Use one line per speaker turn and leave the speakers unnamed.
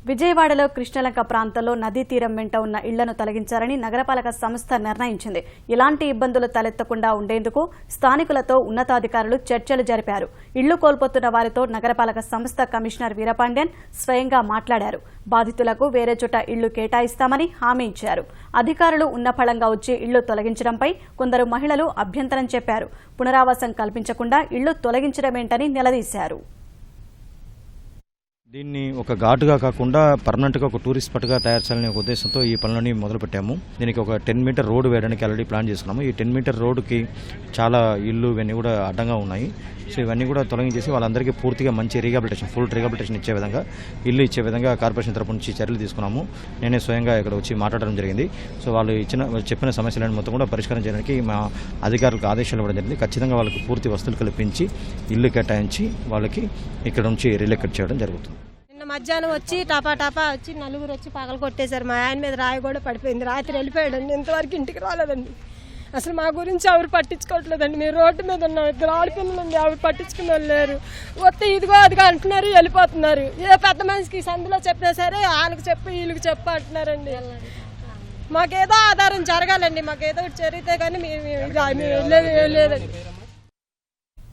విజయవాడలో కృష్ణలంక ప్రాంతంలో నదీ తీరం వెంట ఉన్న ఇళ్లను తొలగించాలని నగరపాలక సంస్థ నిర్ణయించింది. ఇలాంటి ఇబ్బందులు తలెత్తకుండా ఉండేందుకు స్థానికులతో ఉన్నతాధికారులు చర్చలు జరిపారు. ఇళ్లు కోల్పోతున్న వారితో నగరపాలక సంస్థ కమిషనర్ వీరపాండ్యన్ స్వయంగా మాట్లాడారు. బాధితులకు వేరే చోట ఇళ్లు కేటాయిస్తామని హామీ ఇచ్చారు. అధికారులు ఉన్నఫలంగా వచ్చి ఇళ్లు తొలగించడంపై కొందరు మహిళలు అభ్యంతరం చెప్పారు. పునరావాసం కల్పించకుండా ఇళ్లు తొలగించడమేంటని నిలదీశారు.
దీన్ని ఒక ఘాటుగా కాకుండా పర్మనెంట్గా ఒక టూరిస్ట్ స్పాట్గా తయారు చేయాలనే ఒక ఉద్దేశంతో ఈ పనులని మొదలుపెట్టాము. దీనికి ఒక 10 మీటర్ రోడ్డు వేయడానికి ఆల్రెడీ ప్లాన్ చేసుకున్నాము. ఈ 10 మీటర్ రోడ్డుకి చాలా ఇల్లు ఇవన్నీ కూడా అడ్డంగా ఉన్నాయి. సో ఇవన్నీ కూడా తొలగించేసి వాళ్ళందరికీ పూర్తిగా మంచి ఫుల్ రీహాబిలిటేషన్ ఇచ్చే విధంగా ఇల్లు ఇచ్చే విధంగా కార్పొరేషన్ తరపు నుంచి చర్యలు తీసుకున్నాము. నేనే స్వయంగా ఇక్కడ వచ్చి మాట్లాడడం జరిగింది. సో వాళ్ళు చెప్పిన సమస్యలను మొత్తం కూడా పరిష్కారం చేయడానికి మా అధికారులకు ఆదేశాలు ఇవ్వడం జరిగింది. ఖచ్చితంగా వాళ్ళకి పూర్తి వసతులు కల్పించి ఇల్లు కేటాయించి వాళ్ళకి ఇక్కడ నుంచి రీలొకేట్ చేయడం జరుగుతుంది.
నిన్న మధ్యాహ్నం వచ్చి టపా వచ్చి నలుగురు వచ్చి పగలు కొట్టేశారు. మా ఆయన మీద రాయి కూడా పడిపోయింది. రాత్రి వెళ్ళిపోయాడండి. ఇంతవరకు ఇంటికి రాలేదండి. అసలు మా గురించి ఎవరు పట్టించుకోవట్లేదండి. మేము రోడ్డు మీద ఉన్నాం. 2 ఆడపిల్లలండి. ఎవరు పట్టించుకుని వెళ్ళారు. వస్తే ఇదిగో అదిగో అంటున్నారు, వెళ్ళిపోతున్నారు. ఏ పెద్ద మనిషికి సందులో చెప్పినా సరే వాళ్ళకి చెప్పు వీళ్ళకి చెప్పు అంటున్నారండి. మాకేదో ఆధారం జరగాలండి. మాకేదో జరిగితే కానీ మేము లేదండి.